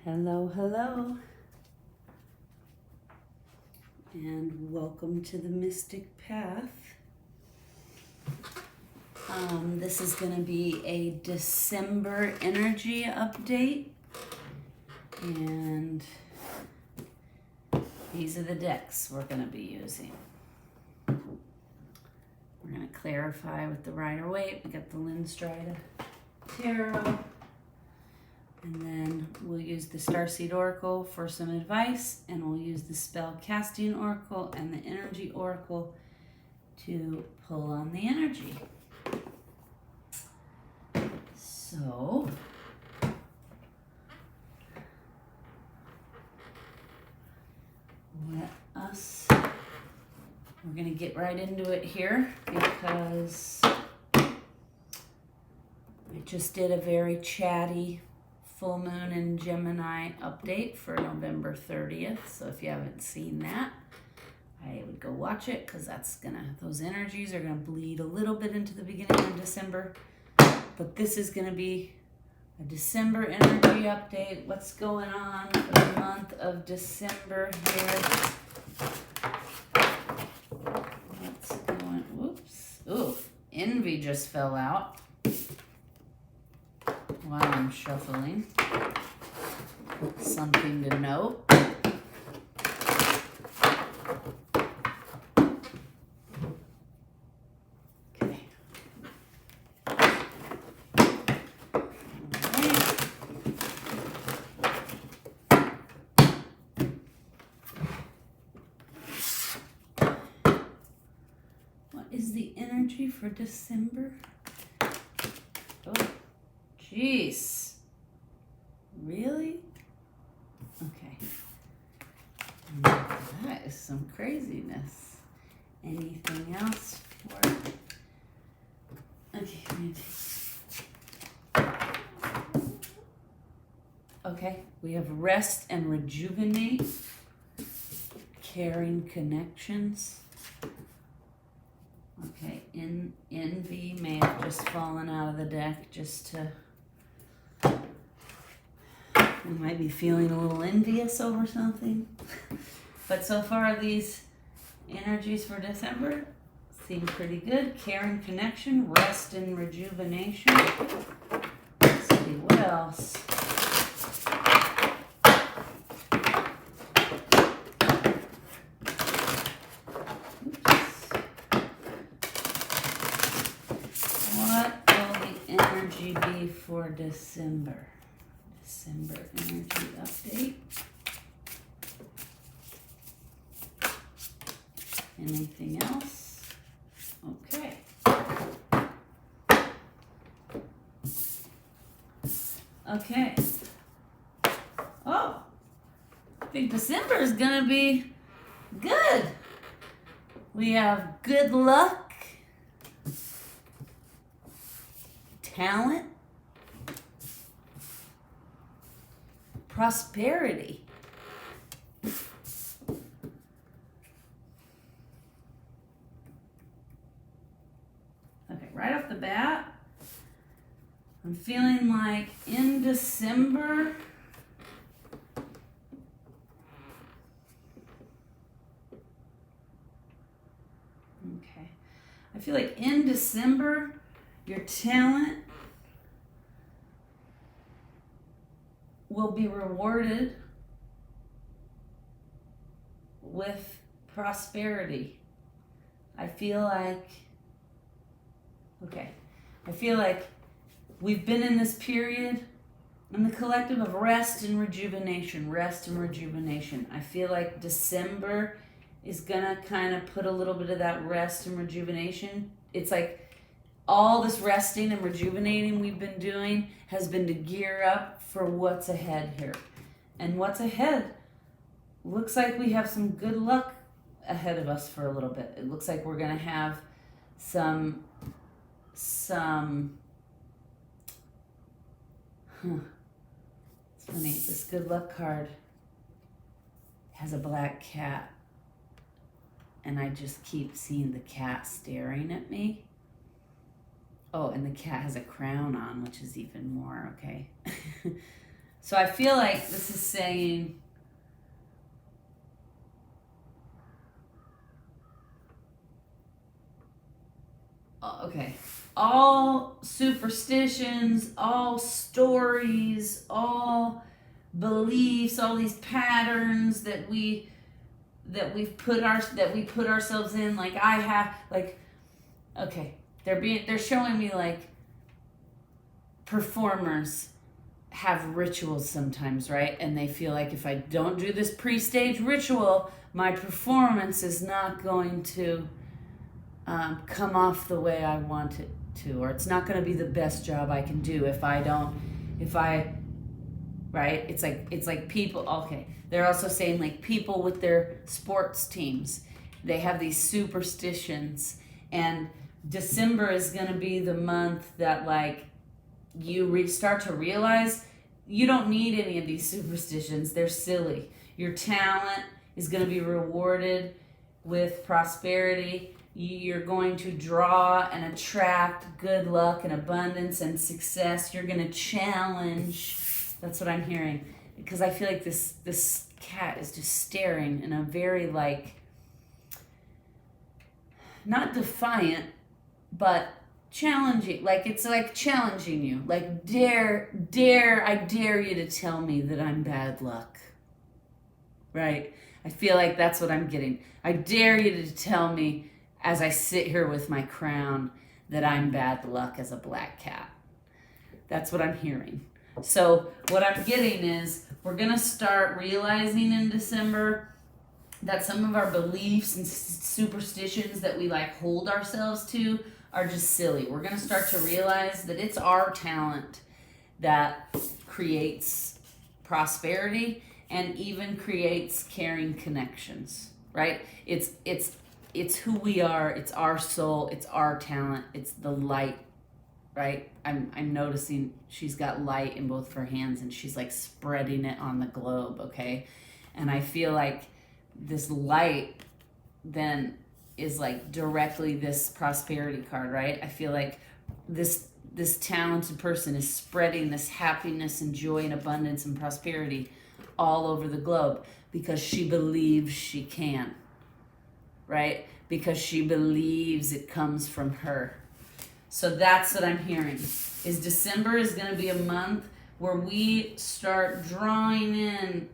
Hello, hello, and welcome to the Mystic Path. This is going to be a December energy update, and these are the decks we're going to be using. We're going to clarify with the Rider-Waite. We got the Lindstride Tarot. And then we'll use the Starseed Oracle for some advice, and we'll use the Spell Casting Oracle and the Energy Oracle to pull on the energy. So, we're going to get right into it here because I just did a very chatty full moon in Gemini update for November 30th. So if you haven't seen that, I would go watch it because those energies are gonna bleed a little bit into the beginning of December. But this is gonna be a December energy update. What's going on for the month of December here? What's going, whoops. Ooh, Envy just fell out while I'm shuffling. Something to note. Okay. What is the energy for December? Oh. Jeez. Really? Okay. That is some craziness. Anything else for it? Okay, we have rest and rejuvenate, caring connections. Okay, Envy may have just fallen out of the deck just to... We might be feeling a little envious over something. But so far, these energies for December seem pretty good. Caring connection, rest and rejuvenation. Let's see, what else? What will the energy be for December? December energy update. Anything else? Okay. Okay. Oh, I think December is gonna be good. We have good luck, talent, prosperity. Okay, right off the bat, I'm feeling like in December, okay, I feel like in December, your talent will be rewarded with prosperity. I feel like we've been in this period in the collective of rest and rejuvenation. I feel like December is gonna kind of put a little bit of that rest and rejuvenation. It's like all this resting and rejuvenating we've been doing has been to gear up for what's ahead here. And what's ahead looks like we have some good luck ahead of us for a little bit. It looks like we're going to have some it's funny, this good luck card has a black cat, and I just keep seeing the cat staring at me. Oh, and the cat has a crown on, which is even more, okay. So I feel like this is saying, okay, all superstitions, all stories, all beliefs, all these patterns that we put ourselves in, like I have, like, okay, they're showing me like performers have rituals sometimes, right? And they feel like if I don't do this pre-stage ritual, my performance is not going to come off the way I want it to, or it's not going to be the best job I can do right? It's like people, okay. They're also saying like people with their sports teams, they have these superstitions, and December is going to be the month that like you start to realize you don't need any of these superstitions. They're silly. Your talent is going to be rewarded with prosperity. You're going to draw and attract good luck and abundance and success. You're going to challenge. That's what I'm hearing. Because I feel like this cat is just staring in a very like, not defiant, but challenging. Like it's like challenging you. Like I dare you to tell me that I'm bad luck. Right? I feel like that's what I'm getting. I dare you to tell me as I sit here with my crown that I'm bad luck as a black cat. That's what I'm hearing. So what I'm getting is we're going to start realizing in December that some of our beliefs and superstitions that we like hold ourselves to are just silly. We're going to start to realize that it's our talent that creates prosperity and even creates caring connections, right? It's who we are, it's our soul, it's our talent, it's the light, right? I'm noticing she's got light in both of her hands and she's like spreading it on the globe, okay? And I feel like this light then is like directly this prosperity card, right? I feel like this talented person is spreading this happiness and joy and abundance and prosperity all over the globe because she believes she can, right? Because she believes it comes from her. So that's what I'm hearing, is December is going to be a month where we start drawing in,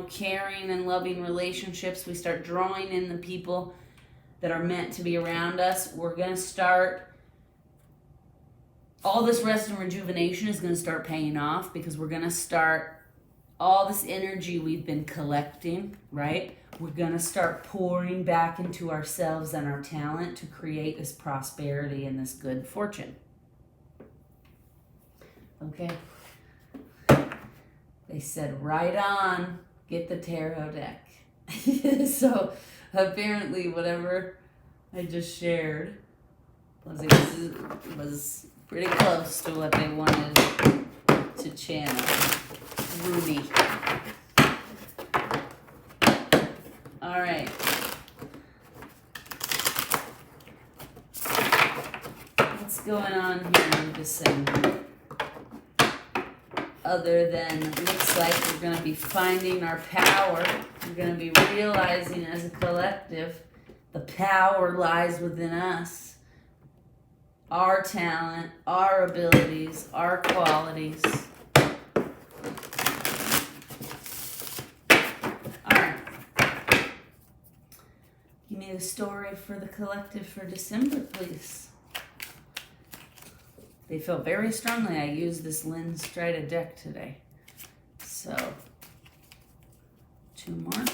caring and loving relationships. We start drawing in the people that are meant to be around us. We're going to start, all this rest and rejuvenation is going to start paying off because we're going to start all this energy we've been collecting, right? We're going to start pouring back into ourselves and our talent to create this prosperity and this good fortune. Okay? They said, right on, get the tarot deck. So apparently whatever I just shared was pretty close to what they wanted to channel through me. All right. What's going on here in December? Other than it looks like we're going to be finding our power. We're going to be realizing as a collective the power lies within us. Our talent, our abilities, our qualities. Give me the story for the collective for December, please. They feel very strongly I used this Lynn Strata deck today. So, 2 more.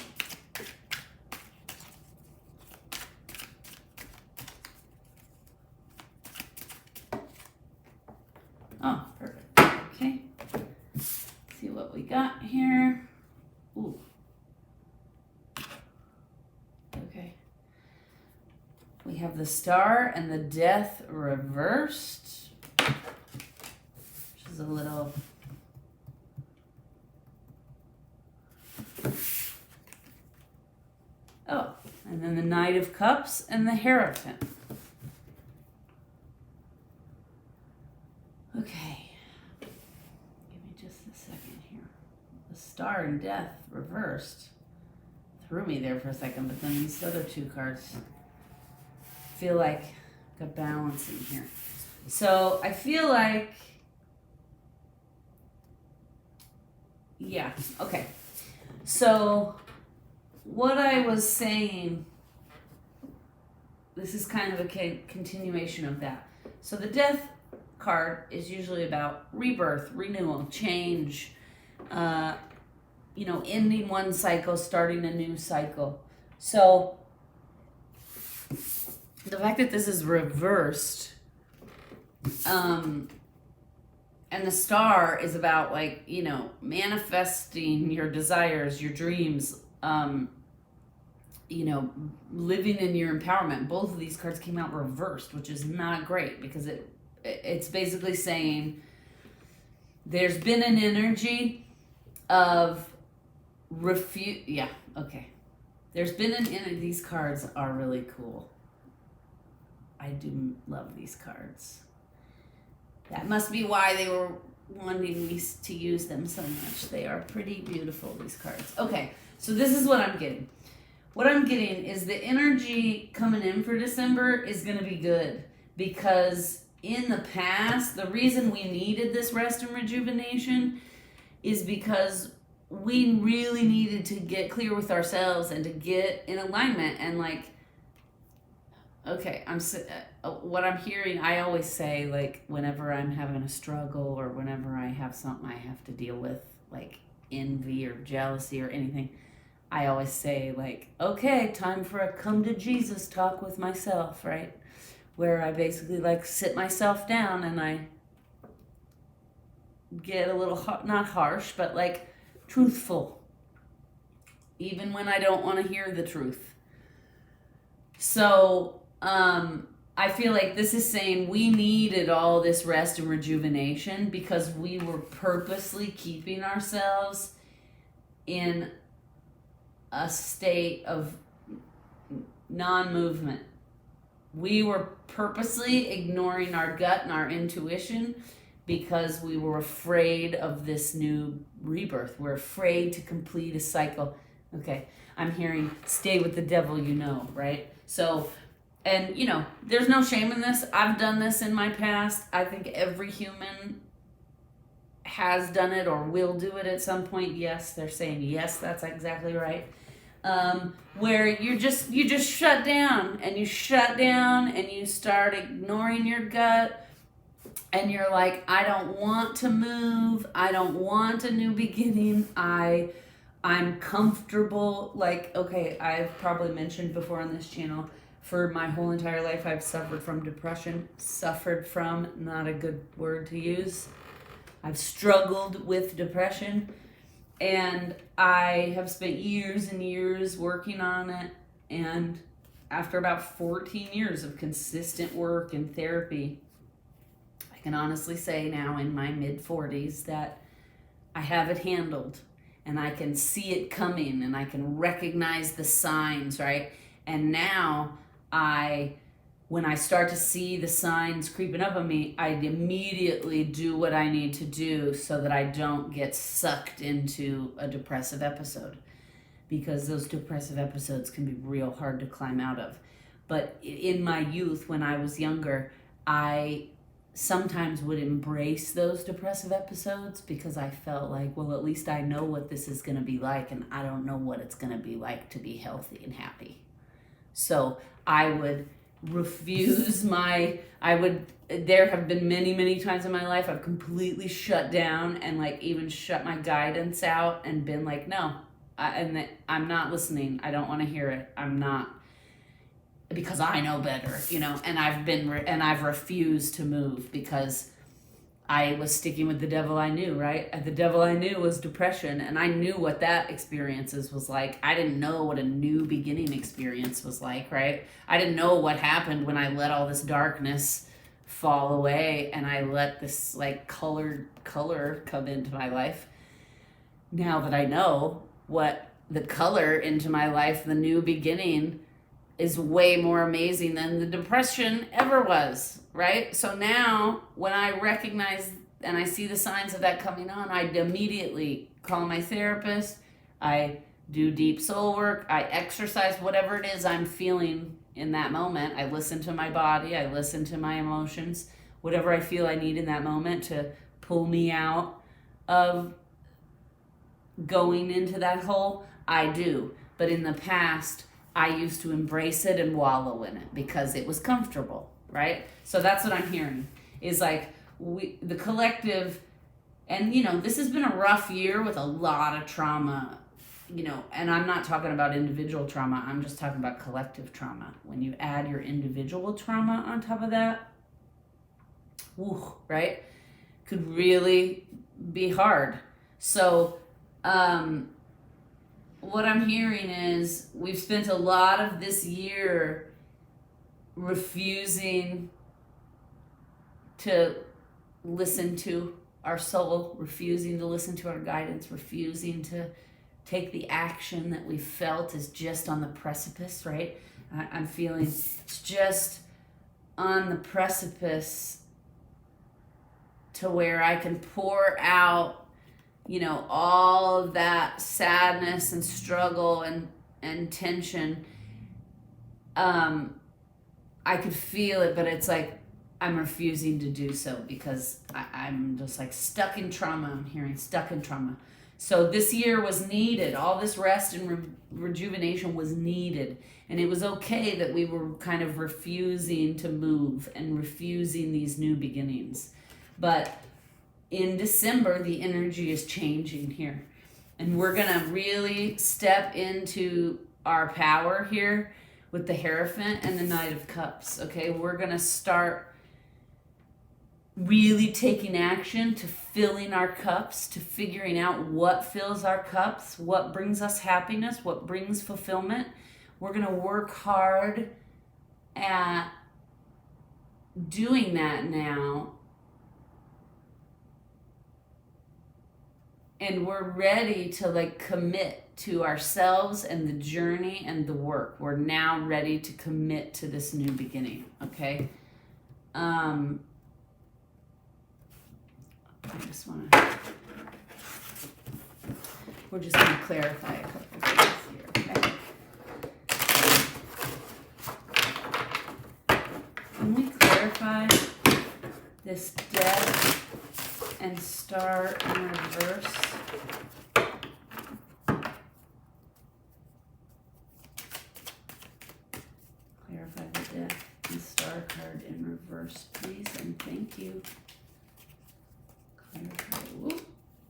Oh, perfect. Okay. See what we got here. Ooh. Okay. We have the Star and the Death reversed, which is a little and then the Knight of Cups and the Hierophant. Okay, give me just a second here. Star and Death reversed. Threw me there for a second, but then these other two cards feel like got balancing here. So I feel like, yeah, okay. So what I was saying, this is kind of a continuation of that. So the Death card is usually about rebirth, renewal, change, ending one cycle, starting a new cycle. So the fact that this is reversed, and the Star is about manifesting your desires, your dreams, living in your empowerment. Both of these cards came out reversed, which is not great because it's basically saying there's been an energy of there's been these cards are really cool. I do love these cards. That must be why they were wanting me to use them so much. They are pretty beautiful, these cards. Okay, so this is what I'm getting. What I'm getting is the energy coming in for December is going to be good, because in the past, the reason we needed this rest and rejuvenation is because we really needed to get clear with ourselves and to get in alignment. And what I'm hearing, I always say, whenever I'm having a struggle or whenever I have something I have to deal with, like envy or jealousy or anything, I always say, okay, time for a come to Jesus talk with myself, right? Where I basically sit myself down and I get a little, not harsh, but truthful, even when I don't want to hear the truth. So I feel like this is saying we needed all this rest and rejuvenation because we were purposely keeping ourselves in a state of non-movement. We were purposely ignoring our gut and our intuition because we were afraid of this new rebirth. We're afraid to complete a cycle. Okay, I'm hearing stay with the devil, right? So, and there's no shame in this. I've done this in my past. I think every human has done it or will do it at some point. Yes, they're saying yes, that's exactly right. Where you just shut down and you start ignoring your gut, and you're like, I don't want to move. I don't want a new beginning. I'm comfortable. Okay, I've probably mentioned before on this channel, for my whole entire life, I've suffered from depression. Not a good word to use. I've struggled with depression, and I have spent years and years working on it. And after about 14 years of consistent work and therapy, I can honestly say now in my mid-40s that I have it handled, and I can see it coming, and I can recognize the signs, right? And now when I start to see the signs creeping up on me, I immediately do what I need to do so that I don't get sucked into a depressive episode, because those depressive episodes can be real hard to climb out of. But in my youth, when I was younger, I sometimes would embrace those depressive episodes because I felt like, well, at least I know what this is going to be like, and I don't know what it's going to be like to be healthy and happy. So I would refuse there have been many, many times in my life I've completely shut down and even shut my guidance out and been like, no, I'm not listening. I don't want to hear it. I'm not, because I know better, and I've refused to move because I was sticking with the devil I knew, right? And the devil I knew was depression, and I knew what that experiences was like. I didn't know what a new beginning experience was like, right? I didn't know what happened when I let all this darkness fall away and I let this color come into my life. Now that I know what the color into my life, the new beginning, is way more amazing than the depression ever was, right? So now when I recognize and I see the signs of that coming on, I immediately call my therapist. I do deep soul work. I exercise, whatever it is I'm feeling in that moment. I listen to my body. I listen to my emotions. Whatever I feel I need in that moment to pull me out of going into that hole, I do. But in the past, I used to embrace it and wallow in it because it was comfortable, right? So that's what I'm hearing is like the collective, and this has been a rough year with a lot of trauma, and I'm not talking about individual trauma, I'm just talking about collective trauma. When you add your individual trauma on top of that, right, could really be hard. So what I'm hearing is we've spent a lot of this year refusing to listen to our soul, refusing to listen to our guidance, refusing to take the action that we felt is just on the precipice, right? I'm feeling it's just on the precipice to where I can pour out all of that sadness and struggle and tension. I could feel it, but it's like I'm refusing to do so because I'm just like stuck in trauma. I'm hearing stuck in trauma. So this year was needed. All this rest and rejuvenation was needed. And it was okay that we were kind of refusing to move and refusing these new beginnings. But in December, the energy is changing here. And we're going to really step into our power here with the Hierophant and the Knight of Cups. Okay, we're going to start really taking action to filling our cups, to figuring out what fills our cups, what brings us happiness, what brings fulfillment. We're going to work hard at doing that now. And we're ready to commit to ourselves and the journey and the work. We're now ready to commit to this new beginning, okay? I just want to, we're just going to clarify a couple of things here, okay? Can we clarify this death and star in reverse? Clarify the death and star card in reverse, please, and thank you.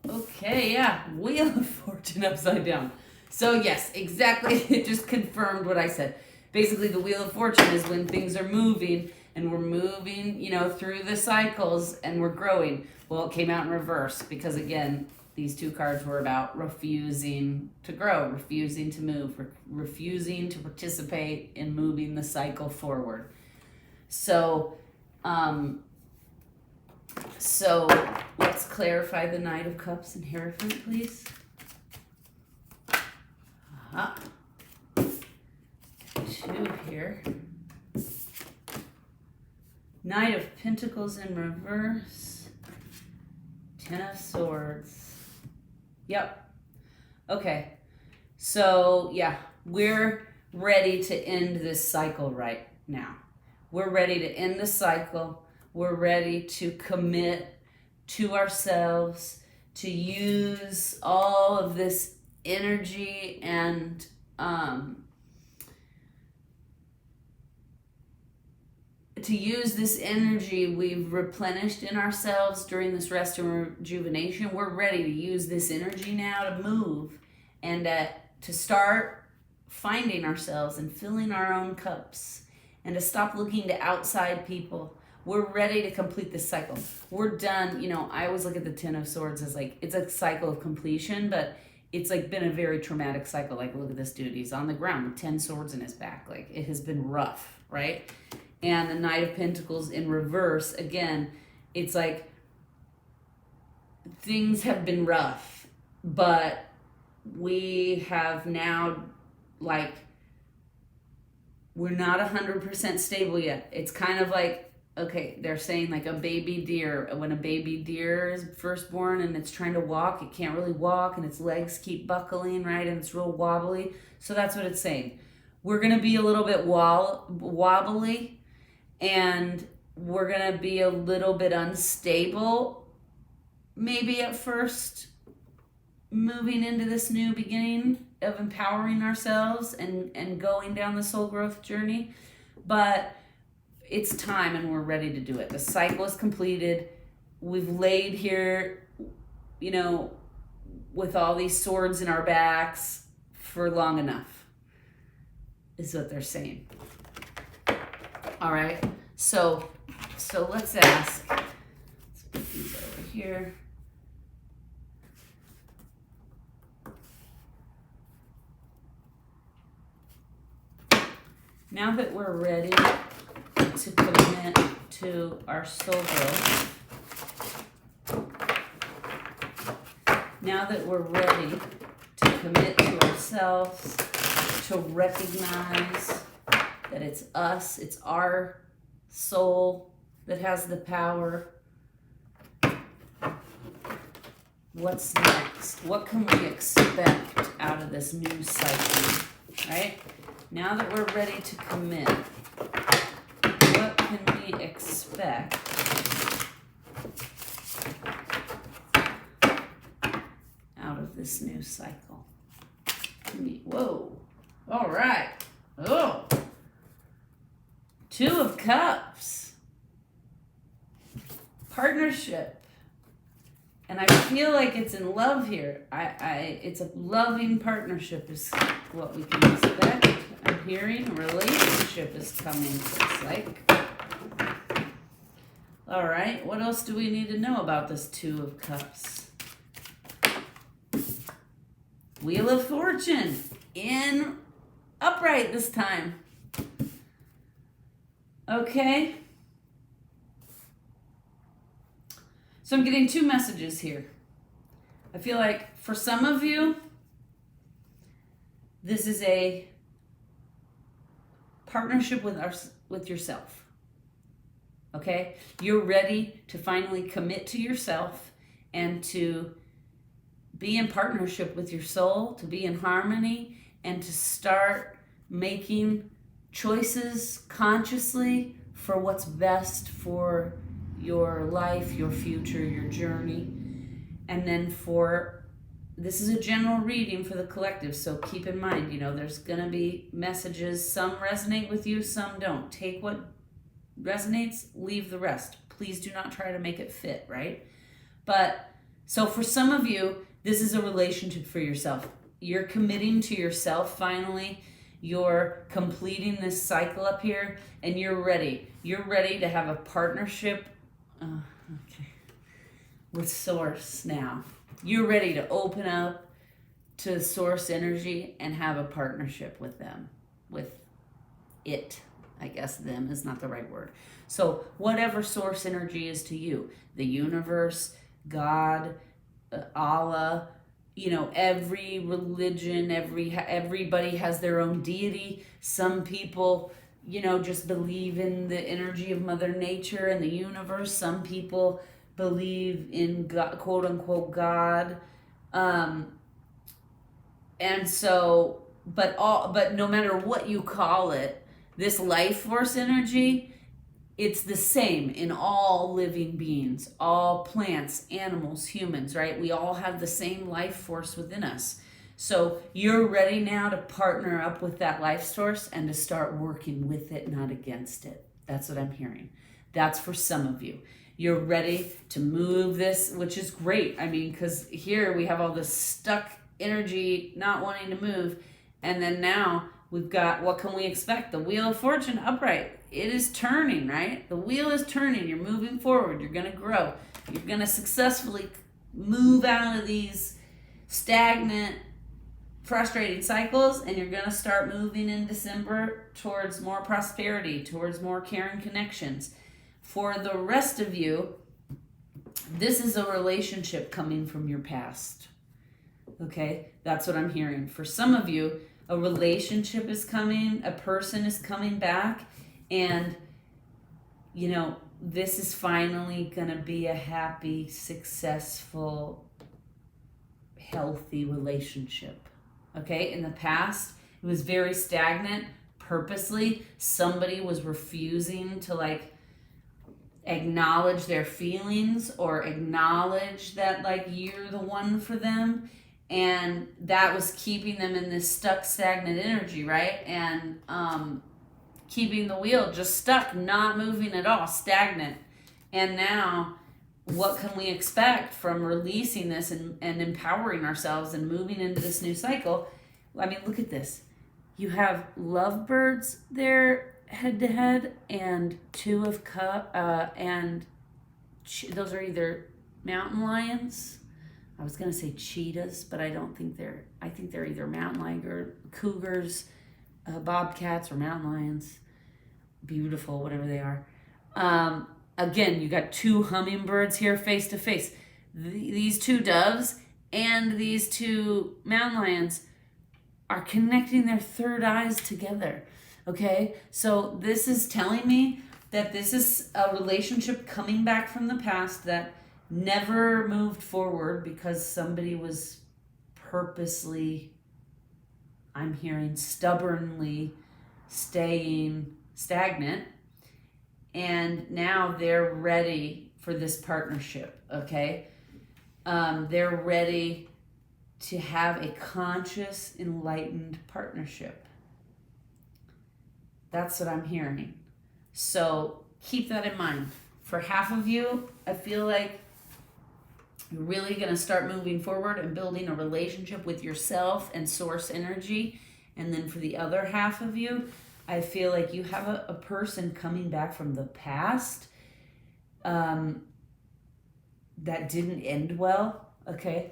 Okay, yeah, Wheel of Fortune upside down. So yes, exactly, it just confirmed what I said. Basically, the Wheel of Fortune is when things are moving, and we're moving, through the cycles, and we're growing. Well, it came out in reverse, because again, these two cards were about refusing to grow, refusing to move, refusing to participate in moving the cycle forward. So let's clarify the Knight of Cups and Hierophant, please. Two here. Knight of Pentacles in reverse. Ten of Swords. Yep. Okay. So, yeah, we're ready to end this cycle right now. We're ready to end the cycle. We're ready to commit to ourselves, to use all of this energy and to use this energy we've replenished in ourselves during this rest and rejuvenation. We're ready to use this energy now to move and to start finding ourselves and filling our own cups and to stop looking to outside people. We're ready to complete this cycle. We're done. I always look at the Ten of Swords as it's a cycle of completion, but it's been a very traumatic cycle. Look at this dude. He's on the ground with 10 swords in his back. It has been rough, right? And the Knight of Pentacles in reverse, again, it's things have been rough, but we have now, we're not 100% stable yet. It's kind of okay, they're saying like a baby deer, when a baby deer is first born and it's trying to walk, it can't really walk and its legs keep buckling, right? And it's real wobbly. So that's what it's saying. We're going to be a little bit wobbly, and we're going to be a little bit unstable, maybe at first, moving into this new beginning of empowering ourselves and going down the soul growth journey. But it's time and we're ready to do it. The cycle is completed. We've laid here, you know, with all these swords in our backs for long enough, is what they're saying. All right. So let's ask. Let's put these over here. Now that we're ready to commit to our soul growth, now that we're ready to commit to ourselves, to recognize that it's us, it's our soul that has the power, what's next? What can we expect out of this new cycle, right? Now that we're ready to commit, what can we expect out of this new cycle? Whoa. All right. Oh. 2 of Cups. Partnership. And I feel like it's in love here. It's a loving partnership is what we can expect. I'm hearing a relationship is coming, looks like. All right, what else do we need to know about this 2 of Cups? Wheel of Fortune in upright this time. Okay. So I'm getting 2 messages here. I feel like for some of you, this is a partnership with yourself. Okay? You're ready to finally commit to yourself and to be in partnership with your soul, to be in harmony, and to start making choices consciously for what's best for your life, your future, your journey. And then this is a general reading for the collective, so keep in mind, there's gonna be messages, some resonate with you, some don't. Take what resonates, leave the rest. Please do not try to make it fit, right? But, so for some of you, this is a relationship for yourself. You're committing to yourself finally. You're completing this cycle up here, and you're ready. You're ready to have a partnership with Source now. You're ready to open up to Source energy and have a partnership with them, with it. I guess them is not the right word. So whatever Source energy is to you, the universe, God, Allah, every religion, everybody has their own deity. Some people, just believe in the energy of Mother Nature and the universe. Some people believe in God, quote unquote God. And so, but no matter what you call it, this life force energy, it's the same in all living beings, all plants, animals, humans, right? We all have the same life force within us. So you're ready now to partner up with that life source and to start working with it, not against it. That's what I'm hearing. That's for some of you. You're ready to move this, which is great. I mean, because here we have all this stuck energy, not wanting to move. And then now we've got, what can we expect? The Wheel of Fortune upright. It is turning, right? The wheel is turning. You're moving forward. You're going to grow. You're going to successfully move out of these stagnant, frustrating cycles, and you're going to start moving in December towards more prosperity, towards more caring connections. For the rest of you, this is a relationship coming from your past. Okay? That's what I'm hearing. For some of you, a relationship is coming, a person is coming back, and this is finally going to be a happy, successful, healthy relationship. Okay? In the past, it was very stagnant. Purposely, somebody was refusing to like acknowledge their feelings or acknowledge that like you're the one for them, and that was keeping them in this stuck, stagnant energy, right? And keeping the wheel just stuck, not moving at all, stagnant. And now, what can we expect from releasing this and empowering ourselves and moving into this new cycle? I mean, look at this. You have lovebirds there head to head, and two of cups, and those are either mountain lions. I was gonna say cheetahs, but I think they're either mountain lion or cougars, bobcats, or mountain lions. Beautiful, whatever they are. Again, you got two hummingbirds here face to face. These two doves and these two mountain lions are connecting their third eyes together. Okay, so this is telling me that this is a relationship coming back from the past that never moved forward because somebody was purposely, I'm hearing, stubbornly staying stagnant, and now they're ready for this partnership. Okay, they're ready to have a conscious, enlightened partnership. That's what I'm hearing. So keep that in mind. For half of you, I feel like you're really going to start moving forward and building a relationship with yourself and source energy. And then for the other half of you, I feel like you have a person coming back from the past that didn't end well. Okay,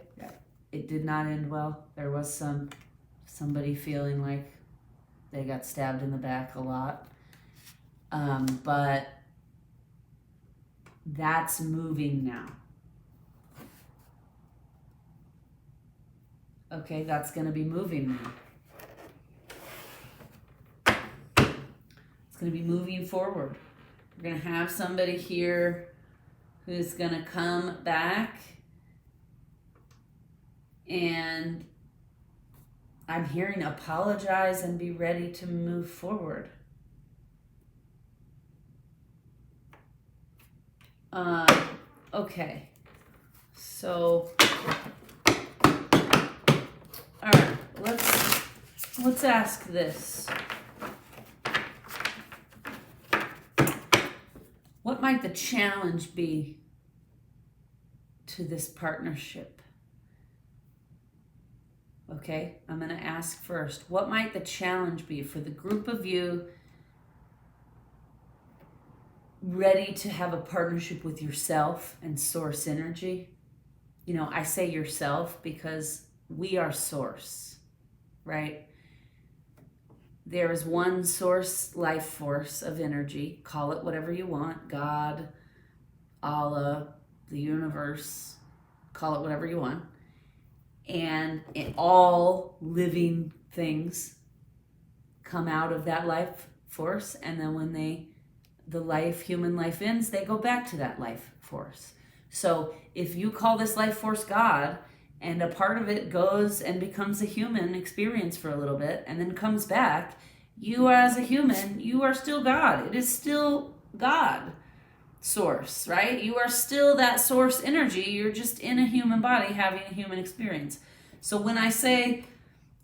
it did not end well. There was somebody feeling like they got stabbed in the back a lot. But that's moving now. Okay, that's going to be moving now. It's going to be moving forward. We're going to have somebody here who's going to come back, and I'm hearing apologize and be ready to move forward. Okay. So, all right, let's ask this. What might the challenge be to this partnership? Okay, I'm going to ask first. What might the challenge be for the group of you ready to have a partnership with yourself and source energy? You know, I say yourself because we are source, right? There is one source life force of energy. Call it whatever you want. God, Allah, the universe. Call it whatever you want. And all living things come out of that life force. And then when human life ends, they go back to that life force. So if you call this life force God, and a part of it goes and becomes a human experience for a little bit and then comes back, you as a human, you are still God. It is still God source, right? You are still that source energy. You're just in a human body having a human experience. So when I say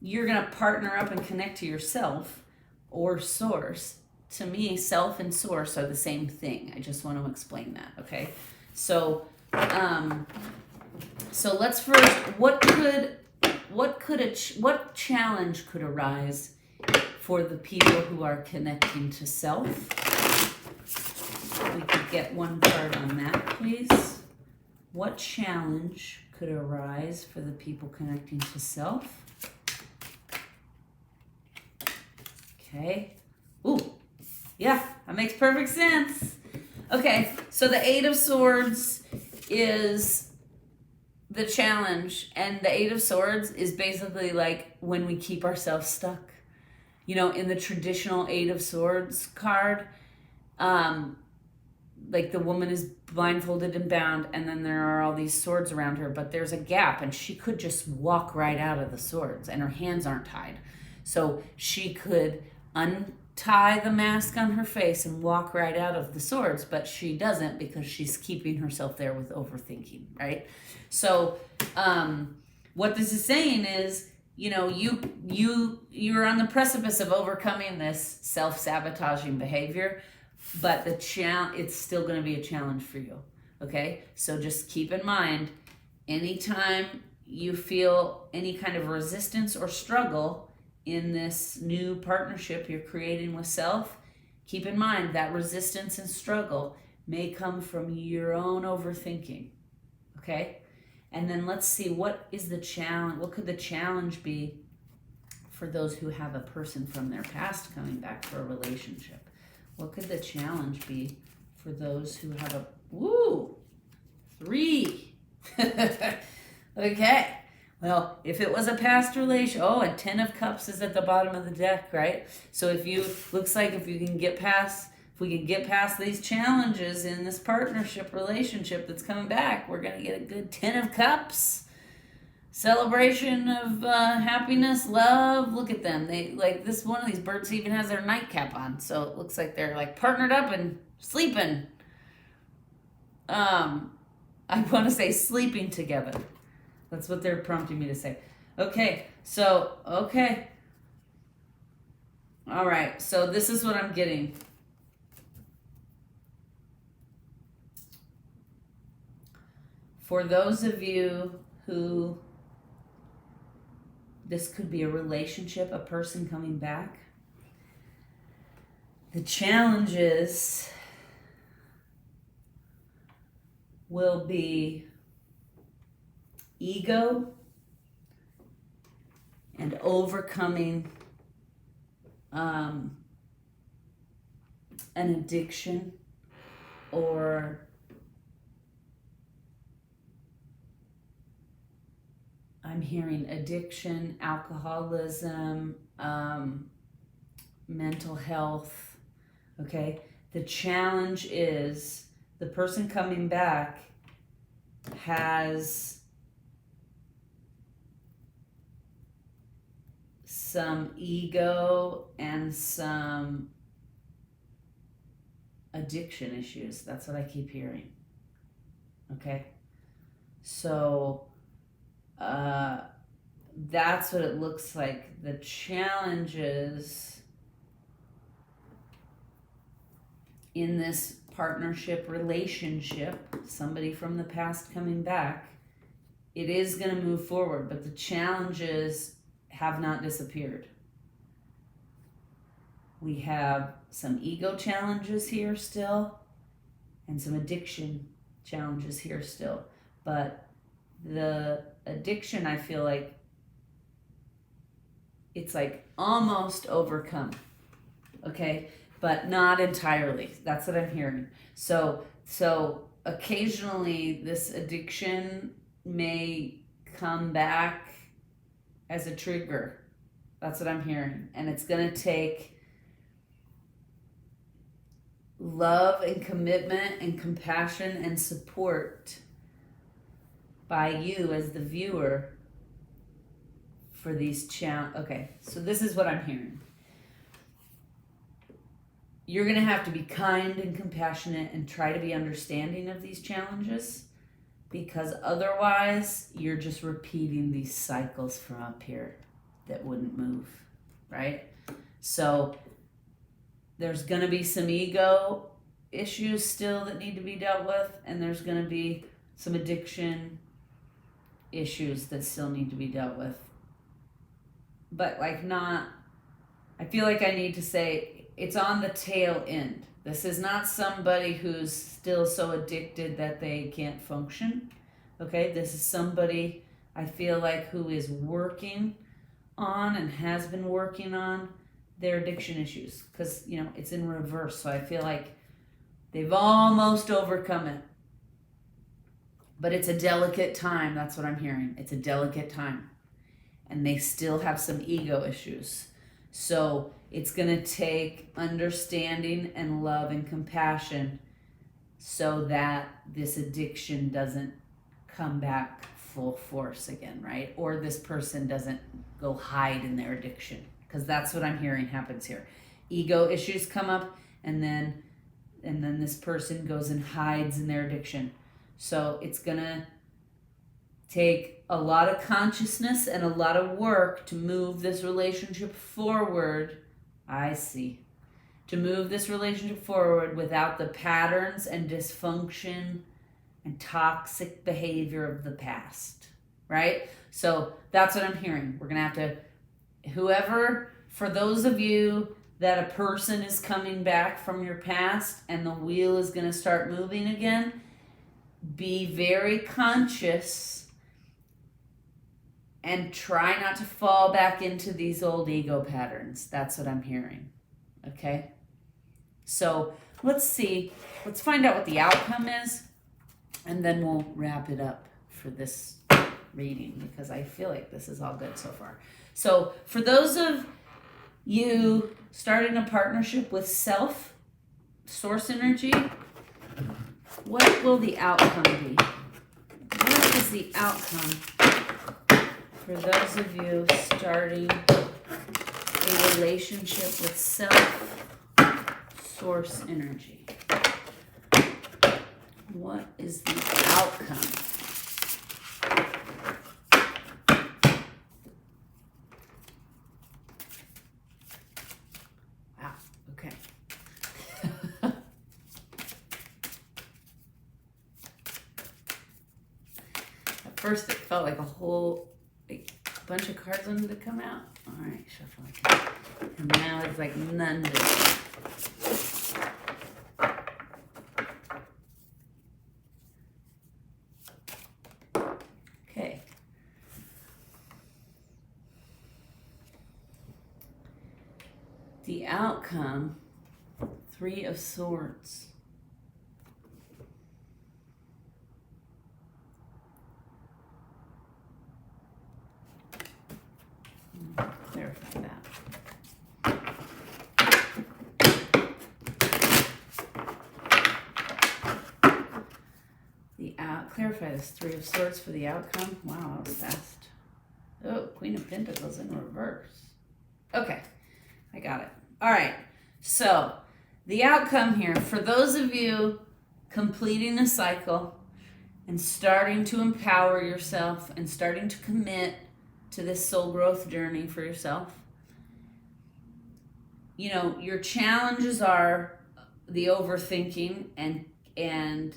you're going to partner up and connect to yourself or source, to me, self and source are the same thing. I just want to explain that, okay? So let's first, what challenge could arise for the people who are connecting to self? We could get one card on that, please. What challenge could arise for the people connecting to self? Okay. Ooh, yeah, that makes perfect sense. Okay, so the Eight of Swords is the challenge, and the Eight of Swords is basically like when we keep ourselves stuck. You know, in the traditional Eight of Swords card, like the woman is blindfolded and bound, and then there are all these swords around her, but there's a gap, and she could just walk right out of the swords, and her hands aren't tied. So she could untie the mask on her face and walk right out of the swords, but she doesn't because she's keeping herself there with overthinking, right? So what this is saying is, you know, you're on the precipice of overcoming this self-sabotaging behavior, but it's still going to be a challenge for you. Okay, so just keep in mind, anytime you feel any kind of resistance or struggle in this new partnership you're creating with self, keep in mind that resistance and struggle may come from your own overthinking. Okay, and then let's see, what is the challenge? What could the challenge be for those who have a person from their past coming back for a relationship? What could the challenge be for those who have a, 3. Okay. Well, if it was a past relation, a 10 of cups is at the bottom of the deck, right? So if we can get past these challenges in this partnership relationship that's coming back, we're going to get a good 10 of cups. Celebration of happiness, love. Look at them. They one of these birds even has their nightcap on, so it looks like they're like partnered up and sleeping. I want to say sleeping together. That's what they're prompting me to say. Okay. All right. So this is what I'm getting. For those of you who this could be a relationship, a person coming back, the challenges will be ego and overcoming an addiction, or I'm hearing addiction, alcoholism, mental health. Okay, the challenge is the person coming back has some ego and some addiction issues. That's what I keep hearing. Okay, so that's what it looks like. The challenges in this partnership relationship, somebody from the past coming back, it is going to move forward, but the challenges have not disappeared. We have some ego challenges here still, and some addiction challenges here still, but the addiction, I feel like it's like almost overcome, okay, but not entirely. That's what I'm hearing. So occasionally this addiction may come back as a trigger. That's what I'm hearing, and it's going to take love and commitment and compassion and support by you as the viewer for these Okay, so this is what I'm hearing. You're going to have to be kind and compassionate and try to be understanding of these challenges, because otherwise you're just repeating these cycles from up here that wouldn't move, right? So there's going to be some ego issues still that need to be dealt with, and there's going to be some addiction issues that still need to be dealt with. But I feel like I need to say it's on the tail end. This is not somebody who's still so addicted that they can't function. Okay, this is somebody I feel like who is working on and has been working on their addiction issues, because it's in reverse. So I feel like they've almost overcome it. But it's a delicate time. That's what I'm hearing. It's a delicate time. And they still have some ego issues. So it's going to take understanding and love and compassion so that this addiction doesn't come back full force again, right? Or this person doesn't go hide in their addiction, because that's what I'm hearing happens here. Ego issues come up, and then this person goes and hides in their addiction. So it's gonna take a lot of consciousness and a lot of work to move this relationship forward. I see. To move this relationship forward without the patterns and dysfunction and toxic behavior of the past, right? So that's what I'm hearing. We're going to have to, for those of you that a person is coming back from your past and the wheel is going to start moving again, be very conscious and try not to fall back into these old ego patterns. That's what I'm hearing. Okay? So let's find out what the outcome is, and then we'll wrap it up for this reading, because I feel like this is all good so far. So for those of you starting a partnership with self, source energy, what will the outcome be? What is the outcome for those of you starting a relationship with self, source energy? What is the outcome? Wow, okay. At first it felt like a bunch of cards wanted to come out. All right, shuffle again. And now it's like none did. Okay. The outcome, 3 of Swords. Clarify that. Clarify this 3 of Swords for the outcome. Wow, that was fast. Oh, Queen of Pentacles in reverse. Okay, I got it. All right, so the outcome here, for those of you completing a cycle and starting to empower yourself and starting to commit to this soul growth journey for yourself, you know, your challenges are the overthinking and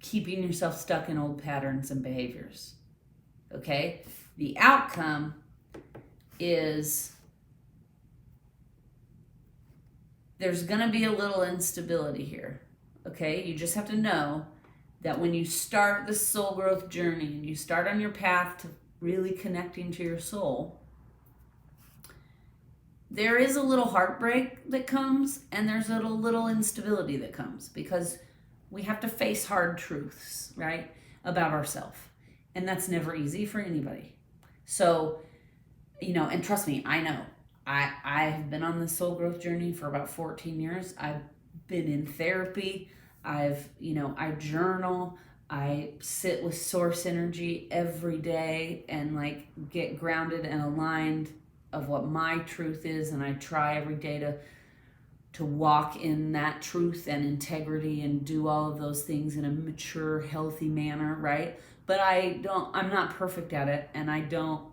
keeping yourself stuck in old patterns and behaviors. Okay? The outcome is there's going to be a little instability here. Okay? You just have to know that when you start the soul growth journey and you start on your path to really connecting to your soul, there is a little heartbreak that comes, and there's a little instability that comes, because we have to face hard truths, right, about ourselves. And that's never easy for anybody. So, you know, and trust me, I know. I have been on the soul growth journey for about 14 years. I've been in therapy. I journal. I sit with source energy every day and like get grounded and aligned of what my truth is. And I try every day to walk in that truth and integrity and do all of those things in a mature, healthy manner, right? But I'm not perfect at it, and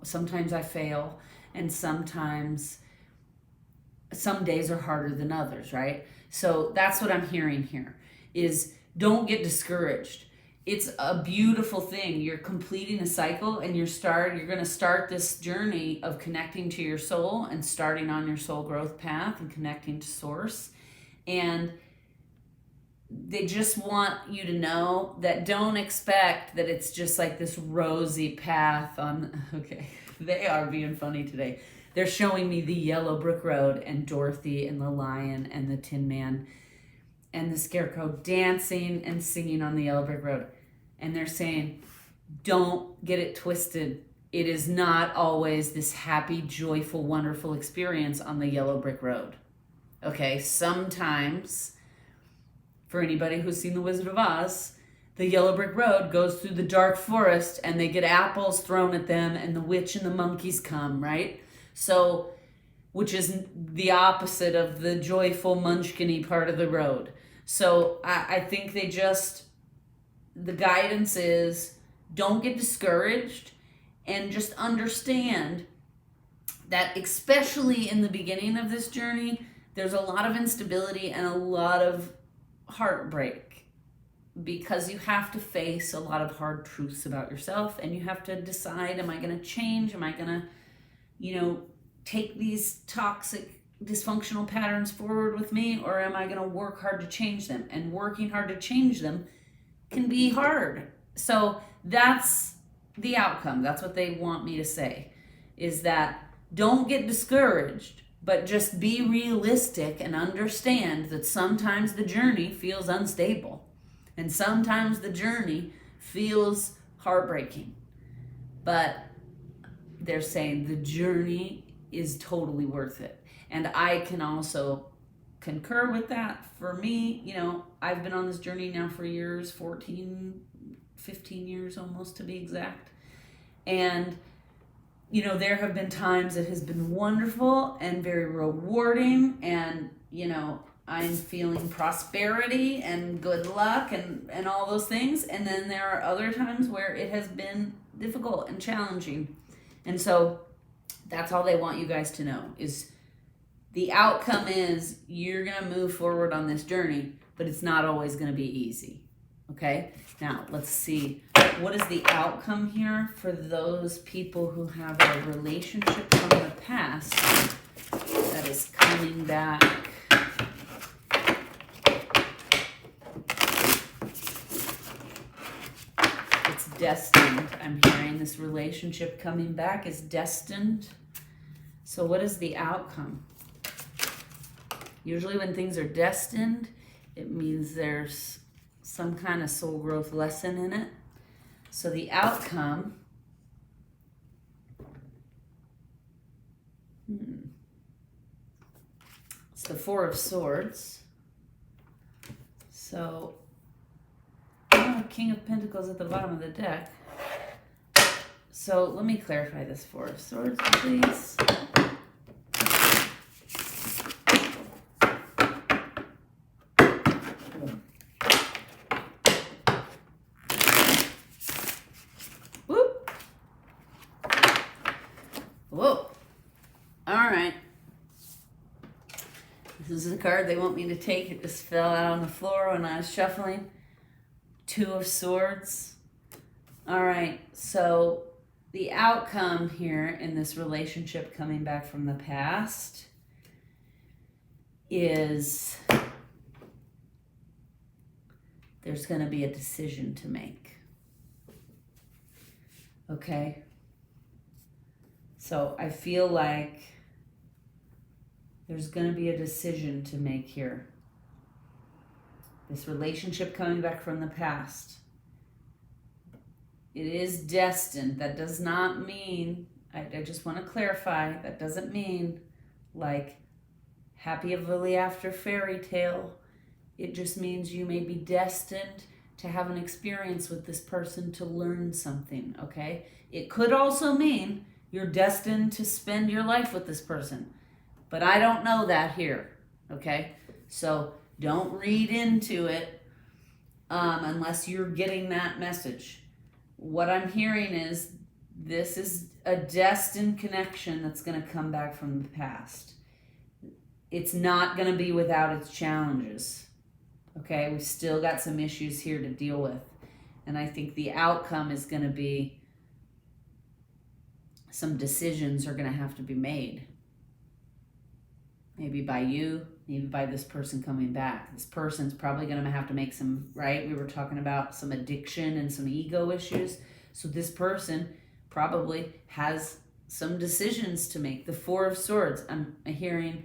sometimes I fail, and sometimes some days are harder than others, right? So that's what I'm hearing here, is don't get discouraged. It's a beautiful thing. You're completing a cycle, and you're going to start this journey of connecting to your soul and starting on your soul growth path and connecting to source. And they just want you to know that don't expect that it's just like this rosy path on, okay, they are being funny today. They're showing me the yellow brick road and Dorothy and the lion and the Tin Man and the Scarecrow dancing and singing on the yellow brick road. And they're saying, don't get it twisted. It is not always this happy, joyful, wonderful experience on the yellow brick road. Okay, sometimes For anybody who's seen The Wizard of Oz, the yellow brick road goes through the dark forest and they get apples thrown at them and the witch and the monkeys come, right? So, which is the opposite of the joyful munchkin-y part of the road. So I think the guidance is don't get discouraged and just understand that especially in the beginning of this journey, there's a lot of instability and a lot of heartbreak because you have to face a lot of hard truths about yourself and you have to decide, am I going to change? Am I going to, take these toxic, dysfunctional patterns forward with me, or am I going to work hard to change them? And working hard to change them can be hard. So that's the outcome. That's what they want me to say, is that don't get discouraged, but just be realistic and understand that sometimes the journey feels unstable and sometimes the journey feels heartbreaking. But they're saying the journey is totally worth it. And I can also concur with that. For me, I've been on this journey now for years, 14, 15 years almost to be exact. And there have been times it has been wonderful and very rewarding, and I'm feeling prosperity and good luck and all those things. And then there are other times where it has been difficult and challenging. And so that's all they want you guys to know, is the outcome is you're going to move forward on this journey, but it's not always going to be easy. Okay? Now, let's see. What is the outcome here for those people who have a relationship from the past that is coming back? It's destined. I'm hearing this relationship coming back is destined. So what is the outcome? Usually when things are destined, it means there's some kind of soul growth lesson in it. So the outcome, it's the Four of Swords. So, King of Pentacles at the bottom of the deck. So let me clarify this Four of Swords, please. Whoa. All right. This is the card they want me to take. It just fell out on the floor when I was shuffling. Two of Swords. All right. So the outcome here in this relationship coming back from the past is there's going to be a decision to make. Okay? So I feel like there's going to be a decision to make here. This relationship coming back from the past. It is destined. That does not mean, I just want to clarify, that doesn't mean like happy ever after fairy tale. It just means you may be destined to have an experience with this person to learn something, okay? It could also mean you're destined to spend your life with this person. But I don't know that here, okay? So don't read into it unless you're getting that message. What I'm hearing is this is a destined connection that's going to come back from the past. It's not going to be without its challenges, okay? We've still got some issues here to deal with. And I think the outcome is going to be some decisions are going to have to be made. Maybe by you, maybe by this person coming back. This person's probably going to have to make some, right? We were talking about some addiction and some ego issues. So this person probably has some decisions to make. The Four of Swords, I'm hearing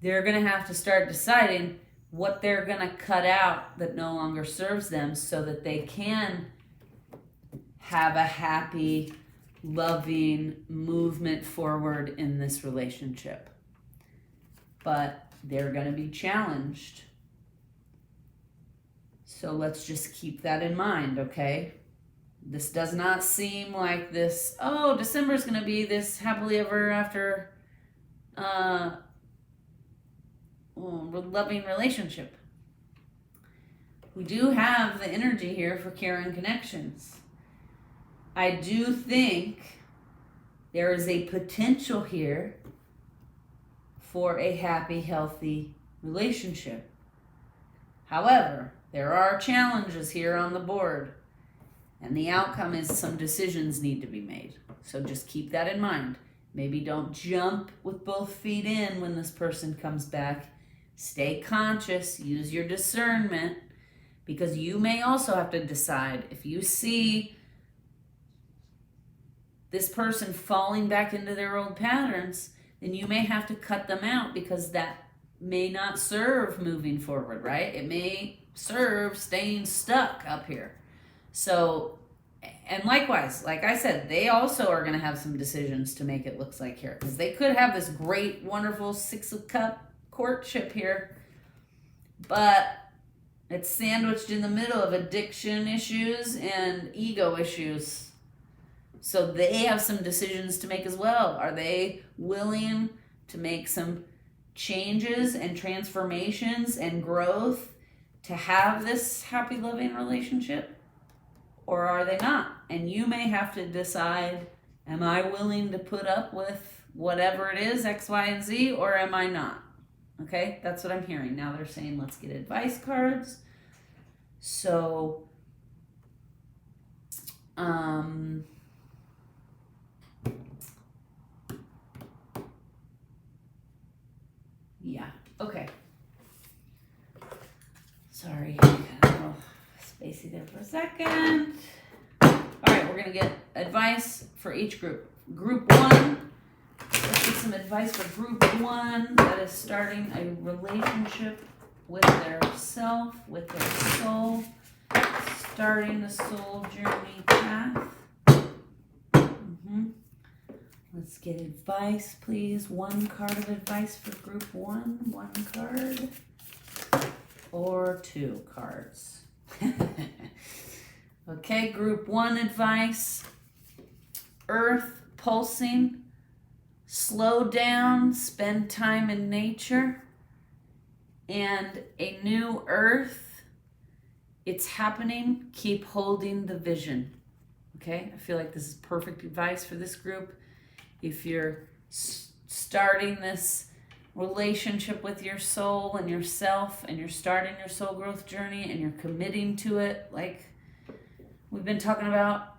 they're going to have to start deciding what they're going to cut out that no longer serves them so that they can have a happy, loving movement forward in this relationship. But they're going to be challenged. So let's just keep that in mind, okay? This does not seem like this, oh, December is going to be this happily ever after loving relationship. We do have the energy here for care and connections. I do think there is a potential here for a happy, healthy relationship. However, there are challenges here on the board, and the outcome is some decisions need to be made. So just keep that in mind. Maybe don't jump with both feet in when this person comes back. Stay conscious, use your discernment, because you may also have to decide if you see this person falling back into their old patterns, then you may have to cut them out because that may not serve moving forward, right? It may serve staying stuck up here. So, and likewise, like I said, they also are going to have some decisions to make, it looks like here, because they could have this great, wonderful 6 of Cups courtship here, but it's sandwiched in the middle of addiction issues and ego issues. So they have some decisions to make as well. Are they willing to make some changes and transformations and growth to have this happy, loving relationship? Or are they not? And you may have to decide, am I willing to put up with whatever it is, X, Y, and Z, or am I not? Okay, that's what I'm hearing. Now they're saying, let's get advice cards. So, yeah, okay. Sorry, got a little spacey there for a second. All right, we're gonna get advice for each group. Group 1, let's get some advice for group 1 that is starting a relationship with their self, with their soul, starting the soul journey path. Let's get advice, please. 1 card of advice for group 1. 1 card. Or 2 cards. Okay, group 1 advice. Earth pulsing. Slow down. Spend time in nature. And a new earth. It's happening. Keep holding the vision. Okay, I feel like this is perfect advice for this group. If you're starting this relationship with your soul and yourself, and you're starting your soul growth journey, and you're committing to it, like we've been talking about,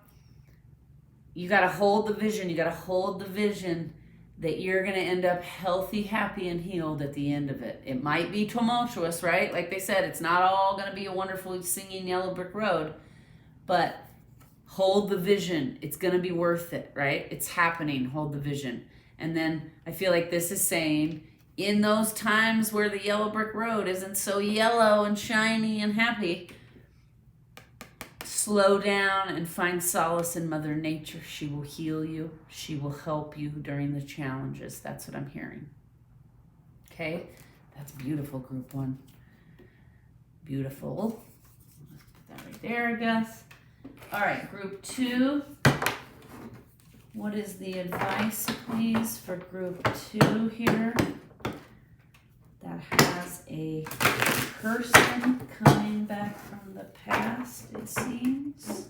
you got to hold the vision. You got to hold the vision that you're going to end up healthy, happy, and healed at the end of it. It might be tumultuous, right? Like they said, it's not all going to be a wonderful singing yellow brick road, but hold the vision. It's going to be worth it, right? It's happening. Hold the vision. And then I feel like this is saying, in those times where the yellow brick road isn't so yellow and shiny and happy, slow down and find solace in Mother Nature. She will heal you. She will help you during the challenges. That's what I'm hearing. Okay? That's beautiful, group 1. Beautiful. Let's put that right there, I guess. All right, group 2. What is the advice, please, for group 2 here? That has a person coming back from the past, it seems.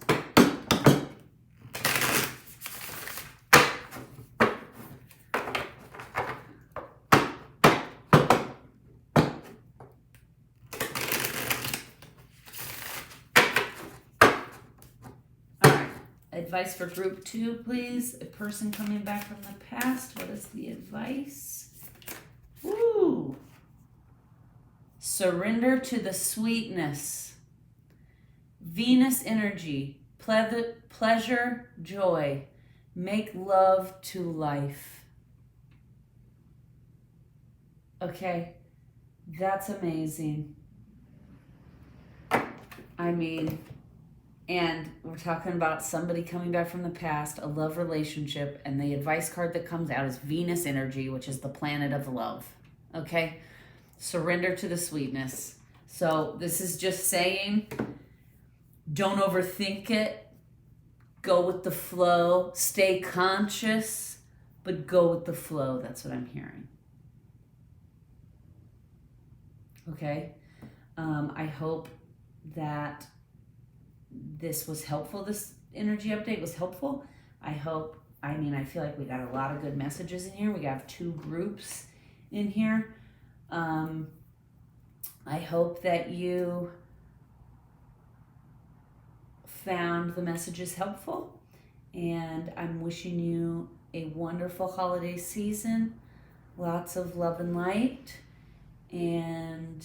Advice for group 2, please. A person coming back from the past. What is the advice? Woo! Surrender to the sweetness. Venus energy. Pleasure, joy. Make love to life. Okay, that's amazing. I mean, and we're talking about somebody coming back from the past, a love relationship, and the advice card that comes out is Venus energy, which is the planet of love. Okay? Surrender to the sweetness. So this is just saying, don't overthink it. Go with the flow. Stay conscious, but go with the flow. That's what I'm hearing. Okay? I hope that this was helpful. This energy update was helpful. I feel like we got a lot of good messages in here. We got 2 groups in here. I hope that you found the messages helpful, and I'm wishing you a wonderful holiday season, lots of love and light, and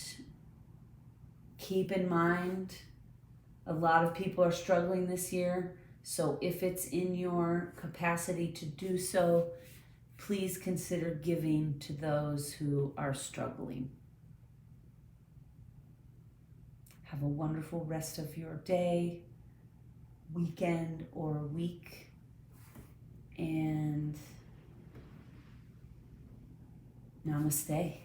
keep in mind a lot of people are struggling this year, so if it's in your capacity to do so, please consider giving to those who are struggling. Have a wonderful rest of your day, weekend, or week, and namaste.